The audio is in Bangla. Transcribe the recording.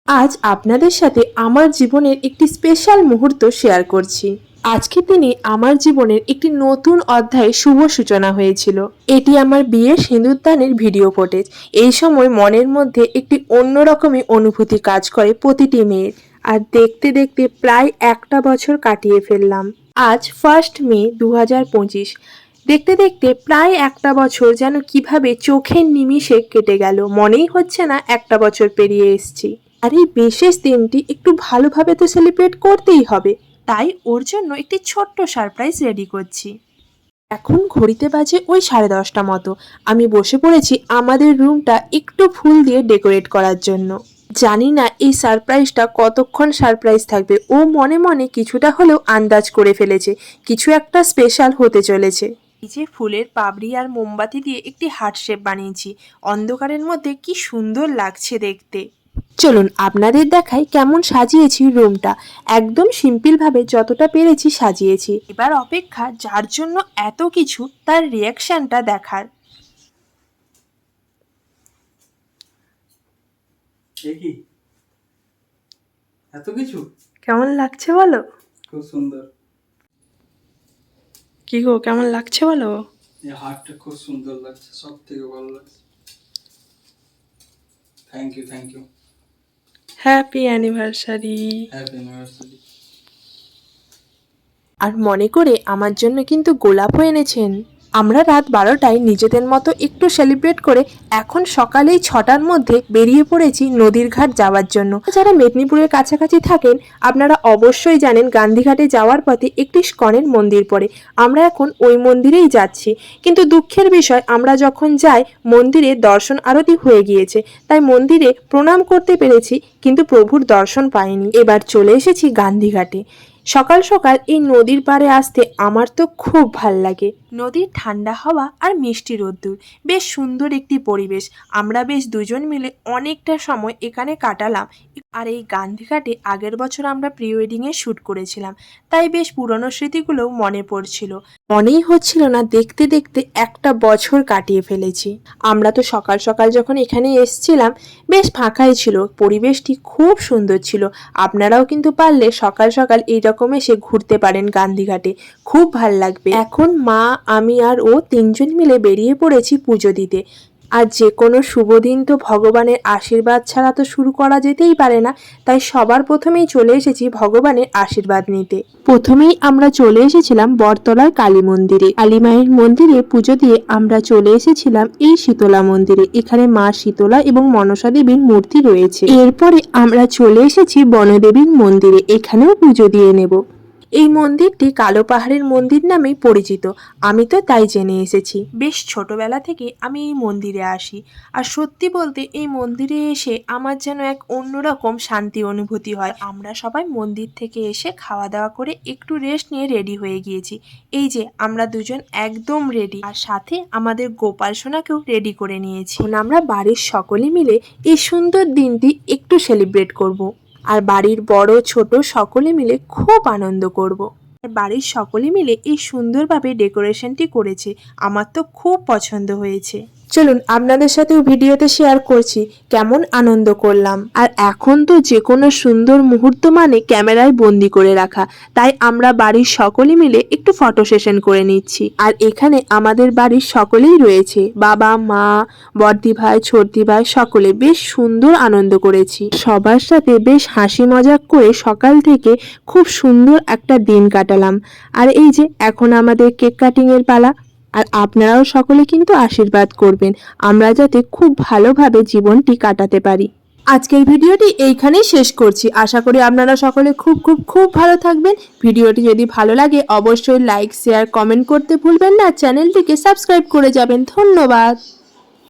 আজ আপনাদের সাথে আমার জীবনের একটি স্পেশাল মুহূর্ত শেয়ার করছি। আজকের দিনে আমার জীবনের একটি নতুন অধ্যায়ে শুভ সূচনা হয়েছিল। এটি আমার বিয়ের সিঁদুরদানের ভিডিও ফুটেজ। এই সময় মনের মধ্যে একটি অন্যরকমই অনুভূতি কাজ করে প্রতিটি মেয়ের। আর দেখতে দেখতে প্রায় একটা বছর কাটিয়ে ফেললাম। আজ 1 মে 2025। দেখতে দেখতে প্রায় একটা বছর যেন কিভাবে চোখের নিমিষে কেটে গেল, মনেই হচ্ছে না একটা বছর পেরিয়ে এসেছি। আর এই বিশেষ দিনটি একটু ভালোভাবে তো সেলিব্রেট করতেই হবে, তাই ওর জন্য একটি ছোট্ট সারপ্রাইজ রেডি করছি। এখন ঘড়িতে বাজে ওই 10:30 মতো। আমি বসে পড়েছি আমাদের রুমটা একটু ফুল দিয়ে ডেকোরেট করার জন্য। জানি না এই সারপ্রাইজটা কতক্ষণ সারপ্রাইজ থাকবে। ও মনে মনে কিছুটা হলেও আন্দাজ করে ফেলেছে কিছু একটা স্পেশাল হতে চলেছে। এই যে ফুলের পাপড়ি আর মোমবাতি দিয়ে একটি হার্ট শেপ বানিয়েছি, অন্ধকারের মধ্যে কি সুন্দর লাগছে দেখতে। চলুন আপনাদের দেখাই কেমন সাজিয়েছি রুমটা। একদম সিম্পলভাবে যতটা পেরেছি সাজিয়েছি। এবার অপেক্ষা যার জন্য এত কিছু, তার রিয়াকশনটা দেখার। এত কিছু কেমন লাগছে বলো? খুব সুন্দর। কি গো, কেমন লাগছে বলো? এই হারটা খুব সুন্দর লাগছে, সব থেকে ভালো লাগছে। Thank you happy anniversary. Happy anniversary. আর মনে করে আমার জন্য কিন্তু গোলাপও এনেছেন। আমরা রাত 12টায় নিজেদের মতো একটু সেলিব্রেট করে এখন সকালেই 6টার মধ্যে বেরিয়ে পড়েছি নদীর ঘাট যাওয়ার জন্য। যারা মেদিনীপুরের কাছাকাছি থাকেন আপনারা অবশ্যই জানেন গান্ধীঘাটে যাওয়ার পথে একটি ইস্কনের মন্দির পড়ে। আমরা এখন ওই মন্দিরেই যাচ্ছি, কিন্তু দুঃখের বিষয় আমরা যখন যাই মন্দিরে দর্শন আরতি হয়ে গিয়েছে, তাই মন্দিরে প্রণাম করতে পেরেছি কিন্তু প্রভুর দর্শন পাইনি। এবার চলে এসেছি গান্ধীঘাটে। সকাল সকাল এই নদীর পাড়ে আসতে আমার তো খুব ভাল লাগে। নদীর ঠান্ডা হাওয়া আর মিষ্টি রোদ্দুর, বেশ সুন্দর একটি পরিবেশ। আমরা বেশ দুজন মিলে অনেকটা সময় এখানে কাটালাম। আর এই গান্ধীঘাটে আগের বছর আমরা প্রি ওয়েডিংয়ে শ্যুট করেছিলাম, তাই বেশ পুরনো স্মৃতিগুলোও মনে পড়ছিল। মনেই হচ্ছিল না দেখতে দেখতে একটা বছর কাটিয়ে ফেলেছি। আমরা তো সকাল সকাল যখন এখানে এসেছিলাম বেশ ফাঁকাই ছিল, পরিবেশটি খুব সুন্দর ছিল। আপনারাও কিন্তু পারলে সকাল সকাল এইরকম এসে ঘুরতে পারেন গান্ধীঘাটে, খুব ভাল লাগবে। এখন মা, আমি আর ও তিনজন মিলে বেরিয়ে পড়েছি পুজো দিতে। আর যে কোনো শুভ দিন তো ভগবানের আশীর্বাদ ছাড়া তো শুরু করা যেতেই পারে না, তাই সবার প্রথমেই চলে এসেছি ভগবানের আশীর্বাদ নিতে। প্রথমেই আমরা চলে এসেছিলাম বটতলার কালী মন্দিরে। কালী মায়ের মন্দিরে পুজো দিয়ে আমরা চলে এসেছিলাম এই শীতলা মন্দিরে। এখানে মা শীতলা এবং মনসা দেবীর মূর্তি রয়েছে। এরপরে আমরা চলে এসেছি বনদেবীর মন্দিরে, এখানেও পুজো দিয়ে নেব। এই মন্দিরটি কালো পাহাড়ের মন্দির নামেই পরিচিত, আমি তো তাই জেনে এসেছি। বেশ ছোটবেলা থেকে আমি এই মন্দিরে আসি, আর সত্যি বলতে এই মন্দিরে এসে আমার যেন এক অন্যরকম শান্তি অনুভূতি হয়। আমরা সবাই মন্দির থেকে এসে খাওয়া দাওয়া করে একটু রেস্ট নিয়ে রেডি হয়ে গিয়েছি। এই যে আমরা দুজন একদম রেডি, আর সাথে আমাদের গোপাল সোনাকেও রেডি করে নিয়েছি। এখন আমরা বাড়ির সকলে মিলে এই সুন্দর দিনটি একটু সেলিব্রেট করব। আর বাড়ির বড় ছোট সকলে মিলে খুব আনন্দ করব। বাড়ির সকলে মিলে এই সুন্দরভাবে ডেকোরেশনটি করেছে, আমার তো খুব পছন্দ হয়েছে। চলুন আপনাদের সাথেও ভিডিওতে শেয়ার করছি কেমন আনন্দ করলাম। আর এখন তো যে কোনো সুন্দর মুহূর্ত মানে ক্যামেরায় বন্দি করে রাখা, তাই আমরা বাড়ির সকলে মিলে একটু ফটো সেশন করে নিচ্ছি। আর এখানে আমাদের বাড়ির সকলেই রয়েছে, বাবা, মা, বড়দি ভাই, ছোটদি ভাই, সকলে বেশ সুন্দর আনন্দ করেছি। সবার সাথে বেশ হাসি মজাক করে সকাল থেকে খুব সুন্দর একটা দিন কাটালাম। আর এই যে এখন আমাদের কেক কাটিং এর পালা। আর আপনারাও সকলে কিন্তু আশীর্বাদ করবেন আমরা যাতে খুব ভালোভাবে জীবনটি কাটাতে পারি। আজকের ভিডিওটি এইখানেই শেষ করছি। আশা করি আপনারা সকলে খুব খুব খুব ভালো থাকবেন। ভিডিওটি যদি ভালো লাগে অবশ্যই লাইক, শেয়ার, কমেন্ট করতে ভুলবেন না। চ্যানেলটিকে সাবস্ক্রাইব করে যাবেন। ধন্যবাদ।